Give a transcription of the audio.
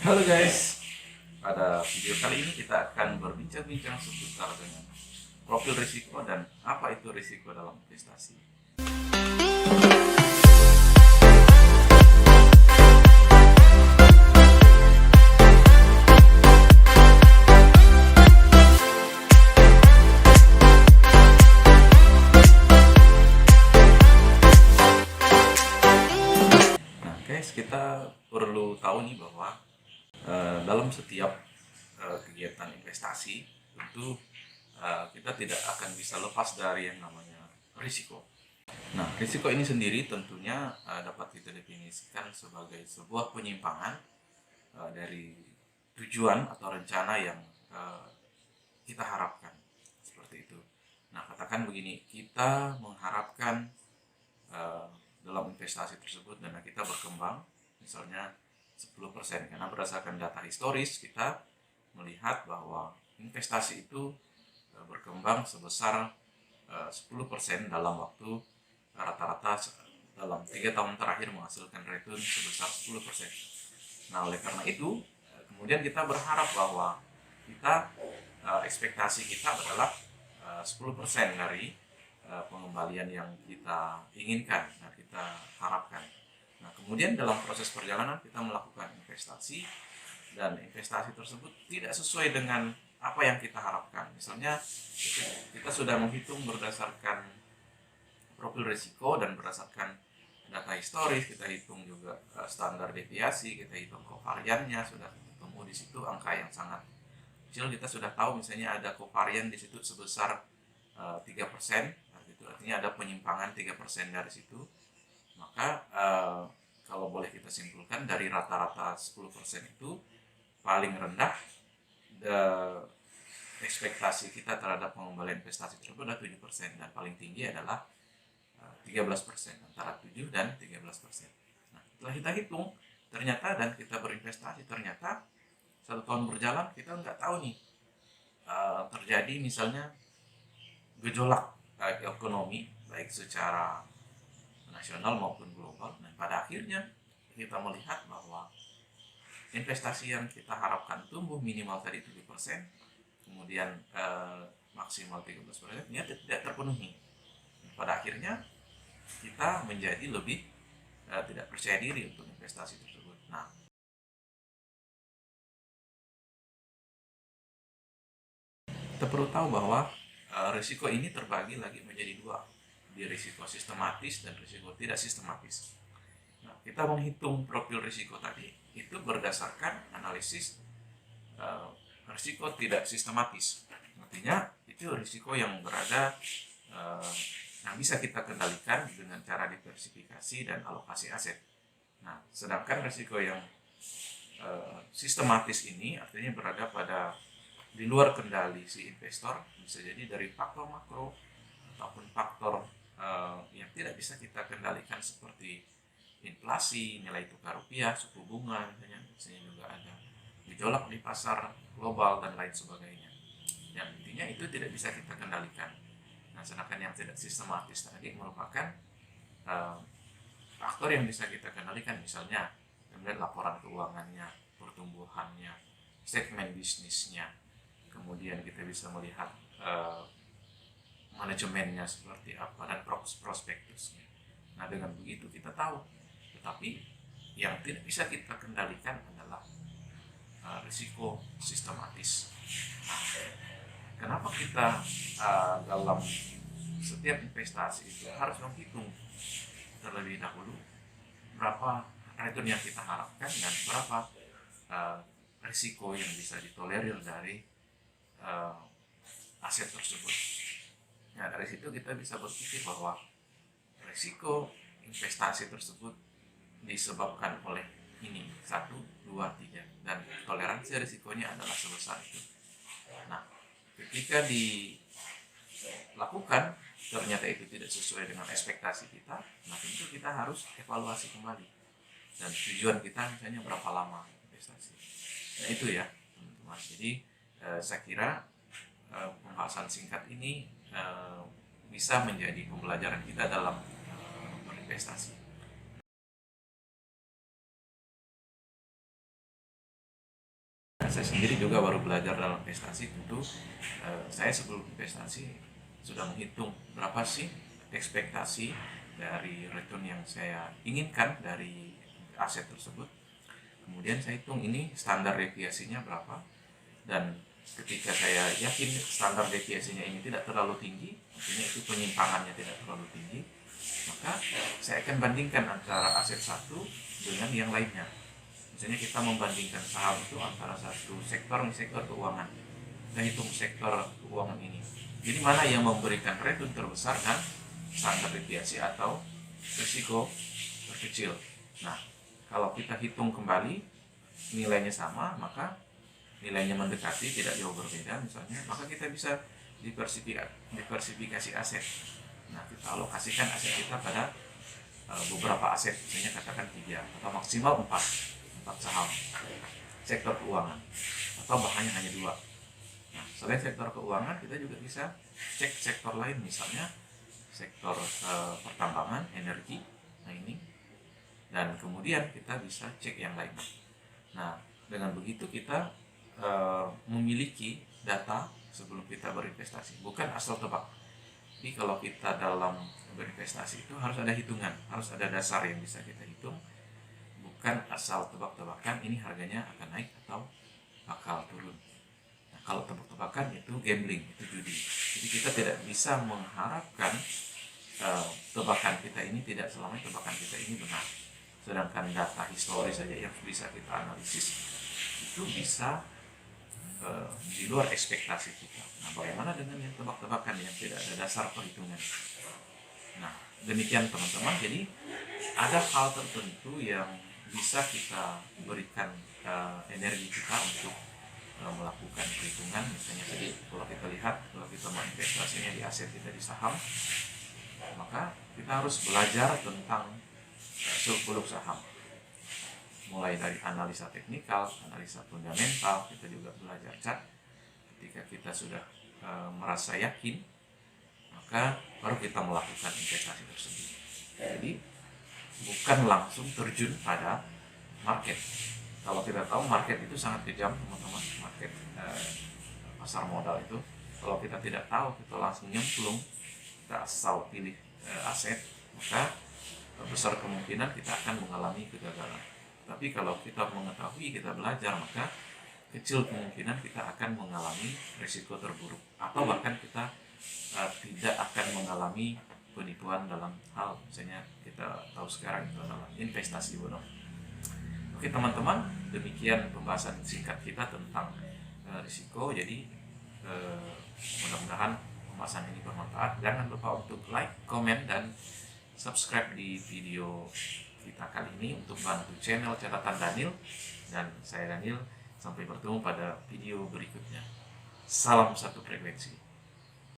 Halo guys, pada video kali ini kita akan berbincang-bincang seputar dengan profil risiko dan apa itu risiko dalam investasi. Nah guys, kita perlu tahu nih bahwa dalam setiap kegiatan investasi tentu kita tidak akan bisa lepas dari yang namanya risiko. Nah, risiko ini sendiri tentunya dapat kita definisikan sebagai sebuah penyimpangan dari tujuan atau rencana yang kita harapkan, seperti itu. Nah, katakan begini, kita mengharapkan dalam investasi tersebut dana kita berkembang misalnya 10%, karena berdasarkan data historis kita melihat bahwa investasi itu berkembang sebesar 10% dalam waktu rata-rata dalam 3 tahun terakhir menghasilkan return sebesar 10%. Nah, oleh karena itu kemudian kita berharap bahwa kita ekspektasi kita adalah 10% dari pengembalian yang kita inginkan dan kita harapkan. Nah, kemudian dalam proses perjalanan kita melakukan investasi dan investasi tersebut tidak sesuai dengan apa yang kita harapkan. Misalnya kita sudah menghitung berdasarkan profil risiko dan berdasarkan data historis, kita hitung juga standar deviasi, kita hitung kovariannya, sudah ketemu di situ angka yang sangat kecil. Kita sudah tahu misalnya ada kovarian di situ sebesar 3%, itu artinya ada penyimpangan 3% dari situ. Maka kalau boleh kita simpulkan dari rata-rata 10% itu paling rendah ekspektasi kita terhadap pengembalian investasi tersebut adalah 7%, dan paling tinggi adalah 13%, antara 7 dan 13%. Nah, setelah kita hitung ternyata dan kita berinvestasi, ternyata 1 tahun berjalan kita nggak tahu nih terjadi misalnya gejolak ekonomi baik secara nasional maupun global. Dan pada akhirnya kita melihat bahwa investasi yang kita harapkan tumbuh minimal tadi 7%, kemudian maksimal 13%, nya tidak terpenuhi. Pada akhirnya kita menjadi lebih tidak percaya diri untuk investasi tersebut. Nah, kita perlu tahu bahwa risiko ini terbagi lagi menjadi dua, di risiko sistematis dan risiko tidak sistematis. Nah, kita menghitung profil risiko tadi itu berdasarkan analisis risiko tidak sistematis. Artinya itu risiko yang berada yang bisa kita kendalikan dengan cara diversifikasi dan alokasi aset. Nah, sedangkan risiko yang sistematis ini artinya berada pada di luar kendali si investor, bisa jadi dari faktor makro ataupun faktor yang tidak bisa kita kendalikan seperti inflasi, nilai tukar rupiah, suku bunga, misalnya juga ada gejolak di pasar global dan lain sebagainya. Yang intinya itu tidak bisa kita kendalikan. Nah, sedangkan yang tidak sistematis tadi merupakan faktor yang bisa kita kendalikan, misalnya kemudian laporan keuangannya, pertumbuhannya, segmen bisnisnya, kemudian kita bisa melihat manajemennya seperti apa dan prospektusnya. Nah, dengan begitu kita tahu. Tetapi yang tidak bisa kita kendalikan adalah risiko sistematis. Nah, kenapa kita dalam setiap investasi itu harus menghitung terlebih dahulu berapa return yang kita harapkan dan berapa risiko yang bisa ditolerir dari aset tersebut. Nah, dari situ kita bisa berpikir bahwa risiko investasi tersebut disebabkan oleh ini 1, 2, 3, dan toleransi risikonya adalah sebesar itu. Nah, ketika dilakukan ternyata itu tidak sesuai dengan ekspektasi kita, nah tentu kita harus evaluasi kembali dan tujuan kita misalnya berapa lama investasi. Nah, itu ya teman-teman. Jadi saya kira pembahasan singkat ini bisa menjadi pembelajaran kita dalam berinvestasi. saya sendiri juga baru belajar dalam investasi, tentu saya sebelum investasi sudah menghitung berapa sih ekspektasi dari return yang saya inginkan dari aset tersebut. Kemudian saya hitung ini standar deviasinya berapa, dan ketika saya yakin standar deviasinya ini tidak terlalu tinggi, artinya itu penyimpangannya tidak terlalu tinggi, maka saya akan bandingkan antara aset satu dengan yang lainnya. Misalnya kita membandingkan saham itu antara satu sektor, sektor keuangan. Kita hitung sektor keuangan ini. Jadi mana yang memberikan return terbesar dan standar deviasi atau risiko terkecil. Nah, kalau kita hitung kembali nilainya sama, maka nilainya mendekati, tidak jauh berbeda misalnya, maka kita bisa diversifikasi aset. Nah, kita alokasikan aset kita pada beberapa aset, misalnya katakan 3 atau maksimal 4 saham sektor keuangan, atau bahkan hanya 2. Nah, selain sektor keuangan, kita juga bisa cek sektor lain, misalnya sektor pertambangan, energi, nah ini, dan kemudian kita bisa cek yang lain. Nah, dengan begitu kita memiliki data sebelum kita berinvestasi, bukan asal tebak. Jadi kalau kita dalam berinvestasi itu harus ada hitungan, harus ada dasar yang bisa kita hitung, bukan asal tebak-tebakan ini harganya akan naik atau bakal turun. Nah, kalau tebak-tebakan itu gambling, itu judi. Jadi kita tidak bisa mengharapkan tebakan kita ini, tidak selamanya tebakan kita ini benar. Sedangkan data historis saja yang bisa kita analisis itu bisa di luar ekspektasi kita. Nah, bagaimana dengan yang tebak-tebakan yang tidak ada dasar perhitungan? Nah, demikian teman-teman. Jadi ada hal tertentu yang bisa kita berikan energi kita untuk melakukan perhitungan. Misalnya tadi kalau kita lihat, kalau kita mau investasinya di aset, kita di saham, maka kita harus belajar tentang seluk-beluk saham, mulai dari analisa teknikal, analisa fundamental. Kita juga belajar chart. Ketika kita sudah merasa yakin, maka baru kita melakukan investasi tersebut. Jadi bukan langsung terjun pada market. Kalau kita tahu market itu sangat kejam teman-teman, market pasar modal itu. Kalau kita tidak tahu, kita langsung nyemplung, kita asal pilih aset, maka besar kemungkinan kita akan mengalami kegagalan. Tapi kalau kita mengetahui, kita belajar, maka kecil kemungkinan kita akan mengalami risiko terburuk, atau bahkan kita tidak akan mengalami penipuan dalam hal misalnya kita tahu sekarang itu adalah investasi bodong. Oke teman-teman, demikian pembahasan singkat kita tentang risiko. Jadi mudah-mudahan pembahasan ini bermanfaat. Jangan lupa untuk like, komen, dan subscribe di video kita kali ini untuk bantu channel Catatan Daniel. Dan saya Daniel, sampai bertemu pada video berikutnya. Salam satu frekuensi.